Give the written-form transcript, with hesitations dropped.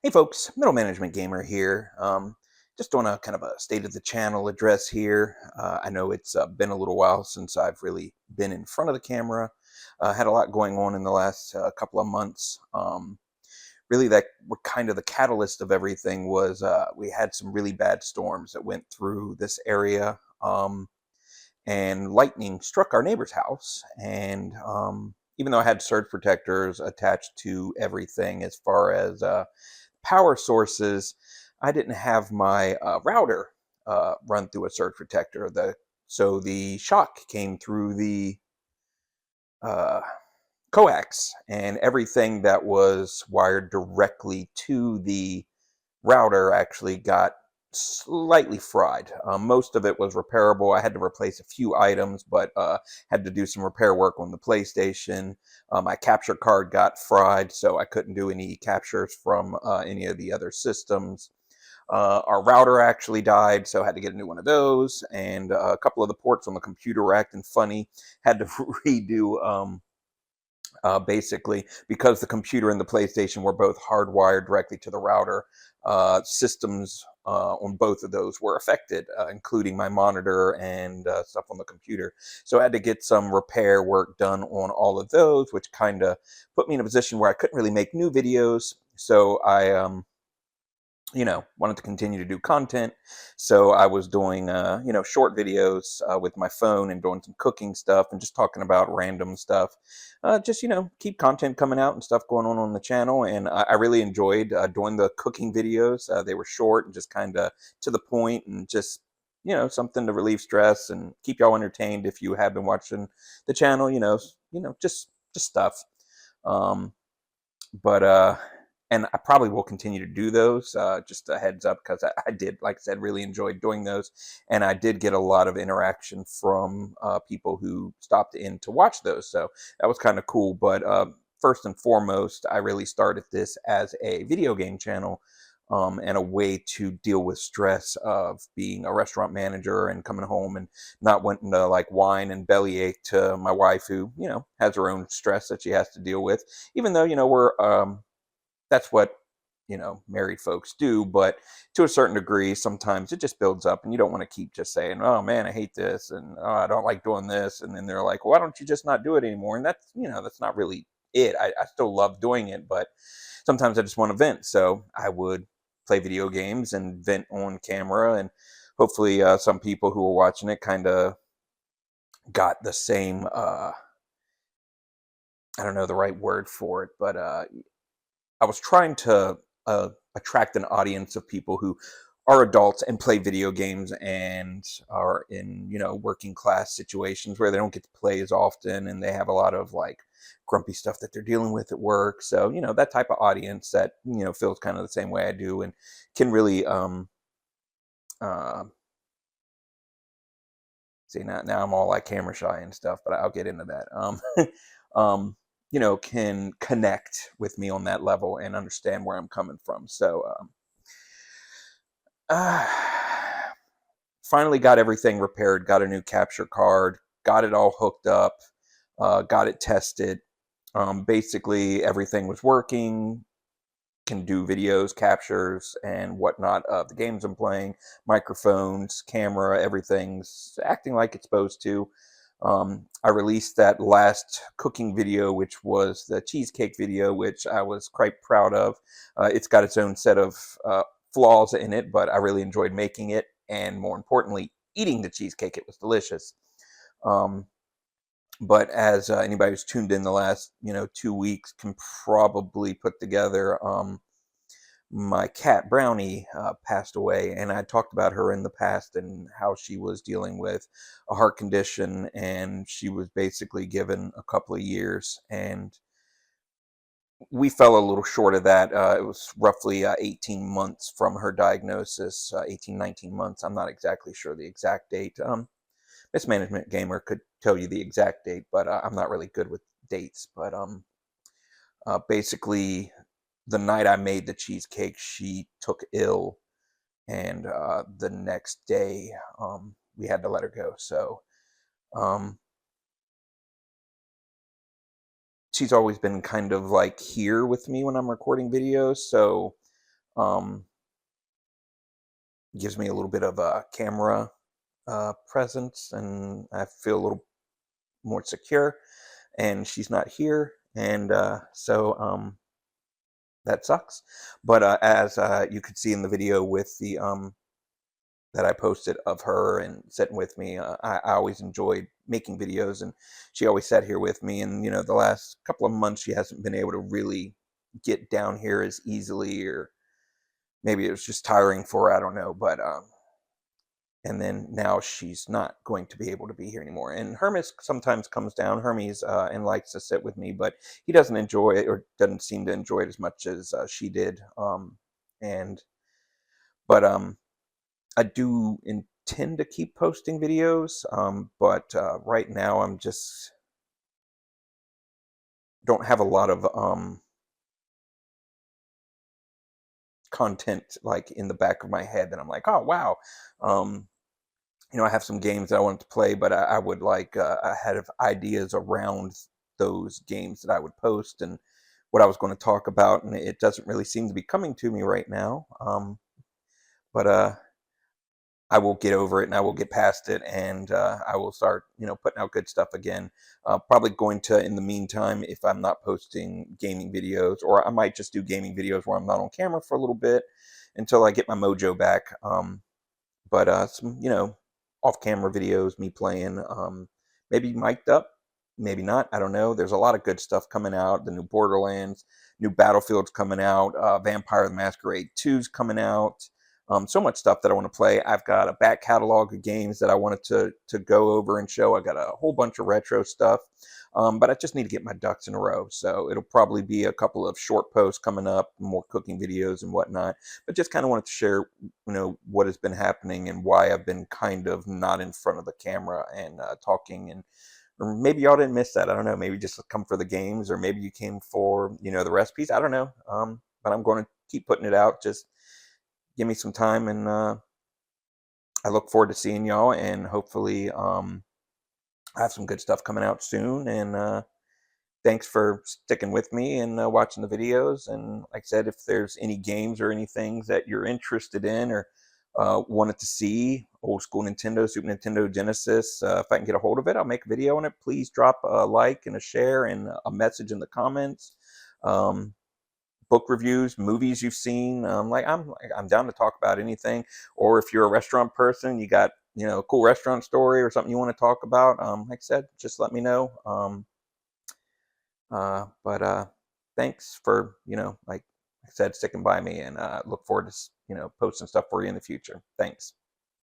Hey folks, Middle Management Gamer here. Just doing a kind of a state of the channel address here. I know it's been a little while since I've really been in front of the camera. Had a lot going on in the last couple of months. Really, that what kind of the catalyst of everything was we had some really bad storms that went through this area, and lightning struck our neighbor's house. And even though I had surge protectors attached to everything as far as power sources, I didn't have my router run through a surge protector. So the shock came through the uh, coax, and everything that was wired directly to the router actually got slightly fried. Most of it was repairable. I had to replace a few items, but had to do some repair work on the PlayStation. My capture card got fried, so I couldn't do any captures from any of the other systems. Our router actually died, so I had to get a new one of those. And a couple of the ports on the computer were acting funny. Had to redo basically, because the computer and the PlayStation were both hardwired directly to the router. Systems on both of those were affected, including my monitor and stuff on the computer. So I had to get some repair work done on all of those, which kind of put me in a position where I couldn't really make new videos. So I wanted to continue to do content. So I was doing, short videos with my phone and doing some cooking stuff and just talking about random stuff. Just, keep content coming out and stuff going on the channel. And I really enjoyed doing the cooking videos. They were short and just kind of to the point and just, something to relieve stress and keep y'all entertained if you have been watching the channel, just stuff. Um, but and I probably will continue to do those. Just a heads up, because I did, like I said, really enjoyed doing those, and I did get a lot of interaction from people who stopped in to watch those. So that was kind of cool. But first and foremost, I really started this as a video game channel. And a way to deal with stress of being a restaurant manager and coming home and not wanting to like whine and bellyache to my wife, who has her own stress that she has to deal with. Even though we're that's what married folks do, but to a certain degree sometimes it just builds up, and you don't want to keep just saying, oh man, I hate this, and oh, I don't like doing this, and then they're like, why don't you just not do it anymore? And that's not really it. I still love doing it, but sometimes I just want to vent. So I would play video games and vent on camera, and hopefully some people who were watching it kind of got the same I don't know the right word for it, but I was trying to attract an audience of people who are adults and play video games and are in, working class situations where they don't get to play as often, and they have a lot of like grumpy stuff that they're dealing with at work. So, that type of audience that, feels kind of the same way I do and can really uh see, now I'm all like camera shy and stuff, but I'll get into that. Um can connect with me on that level and understand where I'm coming from. So uh, finally got everything repaired, got a new capture card, got it all hooked up, got it tested. Basically, everything was working. Can do videos, captures, and whatnot of the games I'm playing. Microphones, camera, everything's acting like it's supposed to. I released that last cooking video, which was the cheesecake video, which I was quite proud of. It's got its own set of flaws in it, but I really enjoyed making it, and more importantly, eating the cheesecake. It was delicious. Um, but as anybody who's tuned in the last 2 weeks can probably put together, my cat Brownie passed away, and I talked about her in the past and how she was dealing with a heart condition, and she was basically given a couple of years, and we fell a little short of that. It was roughly 18 months from her diagnosis, 18, 19 months. I'm not exactly sure the exact date. Mismanagement Gamer could tell you the exact date, but I'm not really good with dates. But basically, the night I made the cheesecake, she took ill, and the next day we had to let her go. So um, she's always been kind of like here with me when I'm recording videos. So Um, Gives me a little bit of a camera presence, and I feel a little more secure. And she's not here, and so that sucks. But as you could see in the video with the that I posted of her and sitting with me, I always enjoyed making videos, and she always sat here with me. And the last couple of months, she hasn't been able to really get down here as easily, or maybe it was just tiring for her. I don't know, but and then now she's not going to be able to be here anymore. And Hermes sometimes comes down. Hermes and likes to sit with me, but he doesn't enjoy it, or doesn't seem to enjoy it as much as she did. And but I do intend to keep posting videos, but right now I'm just don't have a lot of content like in the back of my head that I'm like, oh wow. Um, I have some games that I wanted to play, but I would like I had ideas around those games that I would post and what I was going to talk about, and it doesn't really seem to be coming to me right now. But I will get over it, and I will get past it, and I will start, putting out good stuff again. Probably going to, in the meantime, if I'm not posting gaming videos, or I might just do gaming videos where I'm not on camera for a little bit until I get my mojo back. But some, off-camera videos, me playing, maybe mic'd up, maybe not. I don't know. There's a lot of good stuff coming out. The new Borderlands, new Battlefield's coming out. Vampire the Masquerade 2's coming out. So much stuff that I want to play. I've got a back catalog of games that I wanted to go over and show. I got a whole bunch of retro stuff, but I just need to get my ducks in a row. So it'll probably be a couple of short posts coming up, more cooking videos and whatnot. But just kind of wanted to share, what has been happening and why I've been kind of not in front of the camera and talking. And or maybe y'all didn't miss that. I don't know. Maybe just come for the games, or maybe you came for the recipes. I don't know. But I'm going to keep putting it out. Just give me some time, and I look forward to seeing y'all, and hopefully I have some good stuff coming out soon. And thanks for sticking with me and watching the videos. And like I said, if there's any games or any things that you're interested in, or wanted to see, old school Nintendo, Super Nintendo, Genesis, if I can get a hold of it, I'll make a video on it. Please drop a like and a share and a message in the comments. Um, Book reviews, movies you've seen. I'm down to talk about anything. Or if you're a restaurant person, you got a cool restaurant story or something you want to talk about. Like I said, just let me know. But thanks for like I said, sticking by me, and look forward to posting stuff for you in the future. Thanks.